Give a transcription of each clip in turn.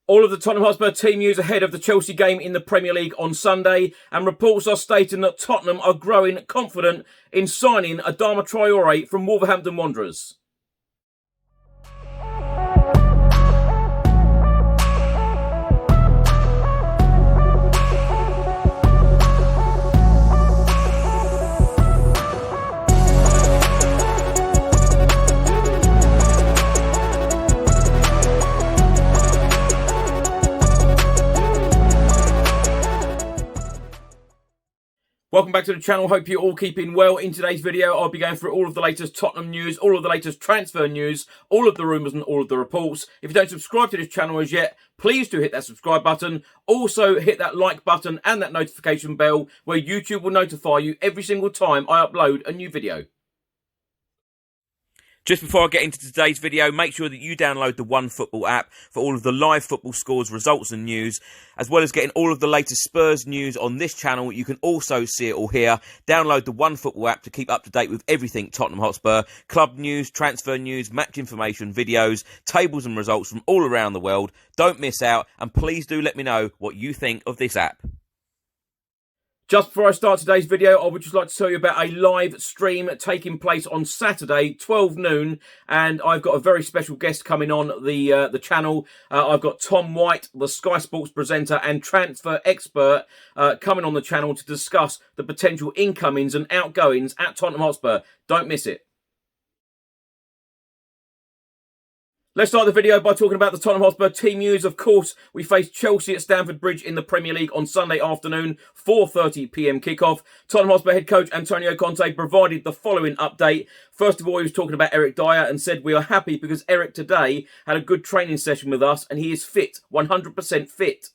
All of the Tottenham Hotspur team news ahead of the Chelsea game in the Premier League on Sunday, and reports are stating that Tottenham are growing confident in signing Adama Traore from Wolverhampton Wanderers. Welcome back to the channel. Hope you're all keeping well. In today's video, I'll be going through all of the latest Tottenham news, all of the latest transfer news, all of the rumours and all of the reports. If you don't subscribe to this channel as yet, please do hit that subscribe button. Also, hit that like button and that notification bell where YouTube will notify you every single time I upload a new video. Just before I get into today's video, make sure that you download the OneFootball app for all of the live football scores, results and news, as well as getting all of the latest Spurs news on this channel. You can also see it all here. Download the OneFootball app to keep up to date with everything Tottenham Hotspur, club news, transfer news, match information, videos, tables and results from all around the world. Don't miss out, and please do let me know what you think of this app. Just before I start today's video, I would just like to tell you about a live stream taking place on Saturday, 12 noon, and I've got a very special guest coming on the channel. I've got Tom White, the Sky Sports presenter and transfer expert, coming on the channel to discuss the potential incomings and outgoings at Tottenham Hotspur. Don't miss it. Let's start the video by talking about the Tottenham Hotspur team news. Of course, we face Chelsea at Stamford Bridge in the Premier League on Sunday afternoon, 4:30 p.m. kickoff. Tottenham Hotspur head coach Antonio Conte provided the following update. First of all, he was talking about Eric Dyer and said, "We are happy because Eric today had a good training session with us and he is fit, 100% fit."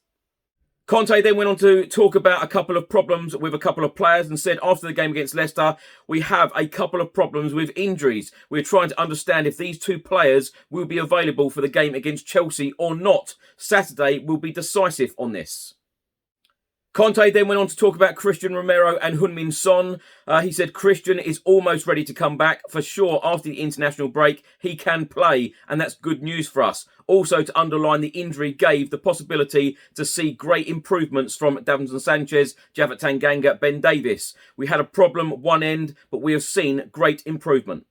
Conte then went on to talk about a couple of problems with a couple of players and said after the game against Leicester, we have a couple of problems with injuries. We're trying to understand if these two players will be available for the game against Chelsea or not. Saturday will be decisive on this. Conte then went on to talk about Christian Romero and Heung-min Son. He said Christian is almost ready to come back. For sure, after the international break, he can play, and that's good news for us. Also, to underline the injury gave the possibility to see great improvements from Davinson Sanchez, Javert Tanganga, Ben Davies. We had a problem one end, but we have seen great improvement.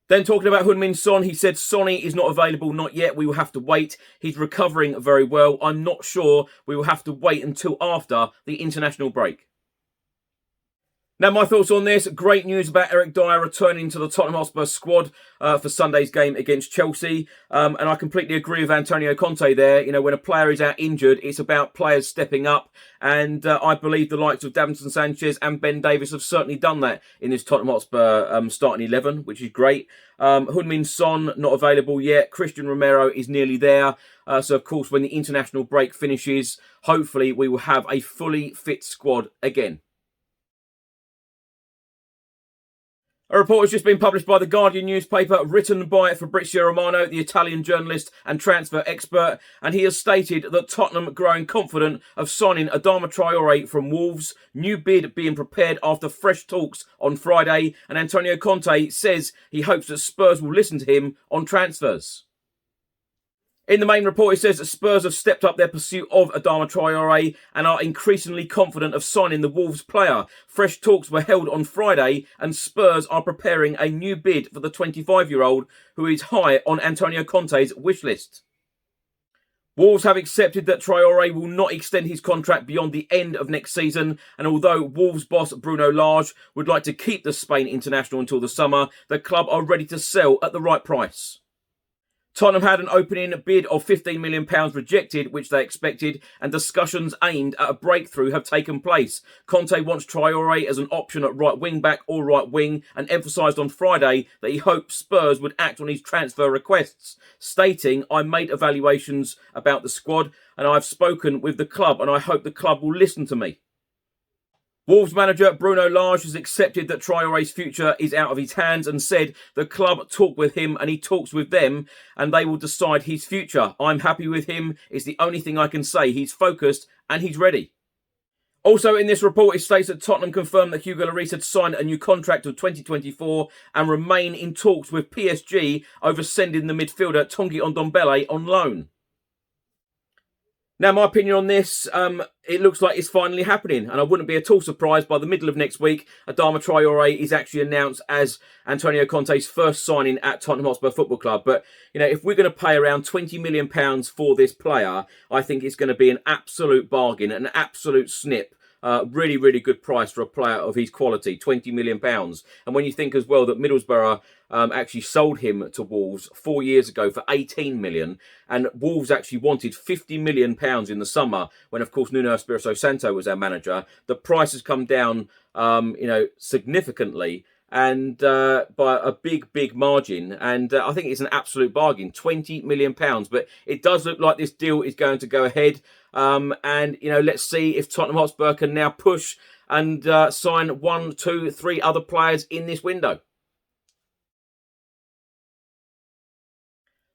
Then talking about Heung-min Son, he said Sonny is not available, not yet. We will have to wait. He's recovering very well. I'm not sure. We will have to wait until after the international break. Now, my thoughts on this. Great news about Eric Dyer returning to the Tottenham Hotspur squad for Sunday's game against Chelsea. And I completely agree with Antonio Conte there. You know, when a player is out injured, it's about players stepping up. And I believe the likes of Davinson Sanchez and Ben Davies have certainly done that in this Tottenham Hotspur starting 11, which is great. Heung-min Son, not available yet. Christian Romero is nearly there. So, of course, when the international break finishes, hopefully we will have a fully fit squad again. A report has just been published by The Guardian newspaper, written by Fabrizio Romano, the Italian journalist and transfer expert, and he has stated that Tottenham growing confident of signing Adama Traore from Wolves, new bid being prepared after fresh talks on Friday, and Antonio Conte says he hopes that Spurs will listen to him on transfers. In the main report, it says that Spurs have stepped up their pursuit of Adama Traore and are increasingly confident of signing the Wolves player. Fresh talks were held on Friday and Spurs are preparing a new bid for the 25-year-old who is high on Antonio Conte's wish list. Wolves have accepted that Traore will not extend his contract beyond the end of next season, and although Wolves boss Bruno Lage would like to keep the Spain international until the summer, the club are ready to sell at the right price. Tottenham had an opening bid of £15 million rejected, which they expected, and discussions aimed at a breakthrough have taken place. Conte wants Traore as an option at right wing-back or right wing, and emphasised on Friday that he hoped Spurs would act on his transfer requests, stating, "I made evaluations about the squad, and I've spoken with the club, and I hope the club will listen to me." Wolves manager Bruno Lage has accepted that Traore's future is out of his hands and said the club talk with him and he talks with them and they will decide his future. "I'm happy with him. It's the only thing I can say. He's focused and he's ready." Also in this report, it states that Tottenham confirmed that Hugo Lloris had signed a new contract of 2024 and remain in talks with PSG over sending the midfielder Tanguy Ndombele on loan. Now, my opinion on this, it looks like it's finally happening, and I wouldn't be at all surprised by the middle of next week, Adama Traore is actually announced as Antonio Conte's first signing at Tottenham Hotspur Football Club. But, you know, if we're going to pay around £20 million for this player, I think it's going to be an absolute bargain, an absolute snip. Really, really good price for a player of his quality, £20 million. And when you think as well that Middlesbrough actually sold him to Wolves 4 years ago for £18 million, and Wolves actually wanted £50 million in the summer when, of course, Nuno Espirito Santo was our manager, the price has come down, significantly, and by a big margin, and I think it's an absolute bargain, £20 million. But it does look like this deal is going to go ahead, and let's see if Tottenham Hotspur can now push and sign 1, 2, 3 other players in this window.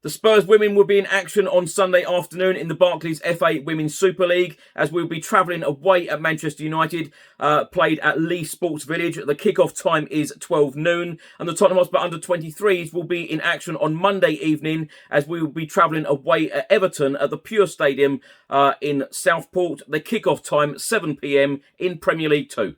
The Spurs women will be in action on Sunday afternoon in the Barclays FA Women's Super League, as we'll be travelling away at Manchester United, played at Lee Sports Village. The kick-off time is 12 noon, and the Tottenham Hotspur under-23s will be in action on Monday evening, as we will be travelling away at Everton at the Pure Stadium in Southport. The kick-off time 7 p.m. in Premier League 2.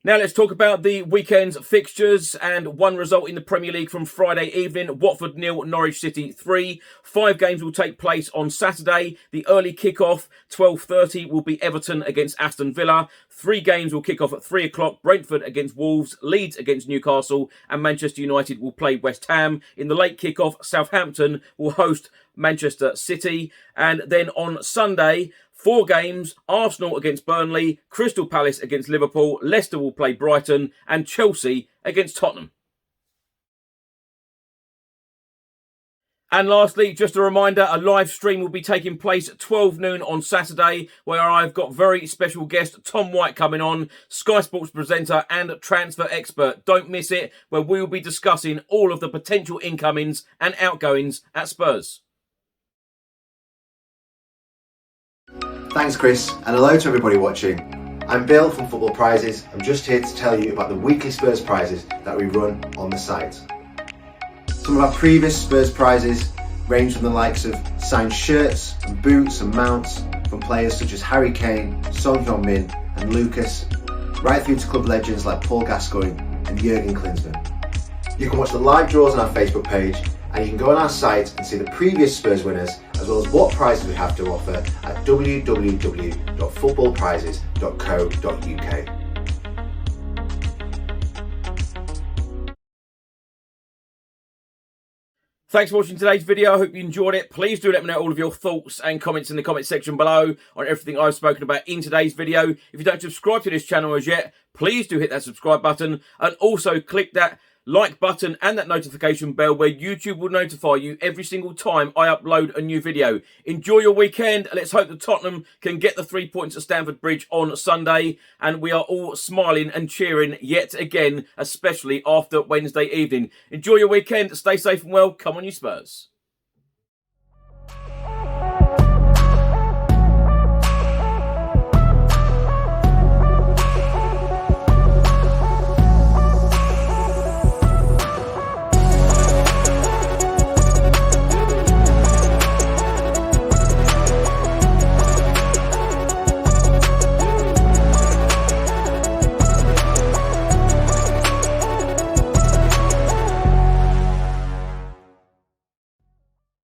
Now let's talk about the weekend's fixtures, and one result in the Premier League from Friday evening. Watford 0, Norwich City 3. 5 games will take place on Saturday. The early kick-off, 12:30, will be Everton against Aston Villa. 3 games will kick off at 3 o'clock. Brentford against Wolves, Leeds against Newcastle, and Manchester United will play West Ham. In the late kick-off, Southampton will host Manchester City. And then on Sunday, 4 games: Arsenal against Burnley, Crystal Palace against Liverpool, Leicester will play Brighton, and Chelsea against Tottenham. And lastly, just a reminder, a live stream will be taking place at 12 noon on Saturday, where I've got very special guest Tom White coming on, Sky Sports presenter and transfer expert. Don't miss it, where we will be discussing all of the potential incomings and outgoings at Spurs. Thanks Chris, and hello to everybody watching. I'm Bill from Football Prizes. I'm just here to tell you about the weekly Spurs prizes that we run on the site. Some of our previous Spurs prizes range from the likes of signed shirts and boots and mounts from players such as Harry Kane, Son Heung-min and Lucas, right through to club legends like Paul Gascoigne and Jurgen Klinsmann. You can watch the live draws on our Facebook page, and you can go on our site and see the previous Spurs winners, as well as what prizes we have to offer at www.footballprizes.co.uk. Thanks for watching today's video. I hope you enjoyed it. Please do let me know all of your thoughts and comments in the comment section below on everything I've spoken about in today's video. If you don't subscribe to this channel as yet, please do hit that subscribe button, and also click that like button and that notification bell, where YouTube will notify you every single time I upload a new video. Enjoy your weekend. Let's hope that Tottenham can get the 3 points at Stamford Bridge on Sunday, and we are all smiling and cheering yet again, especially after Wednesday evening. Enjoy your weekend. Stay safe and well. Come on, you Spurs.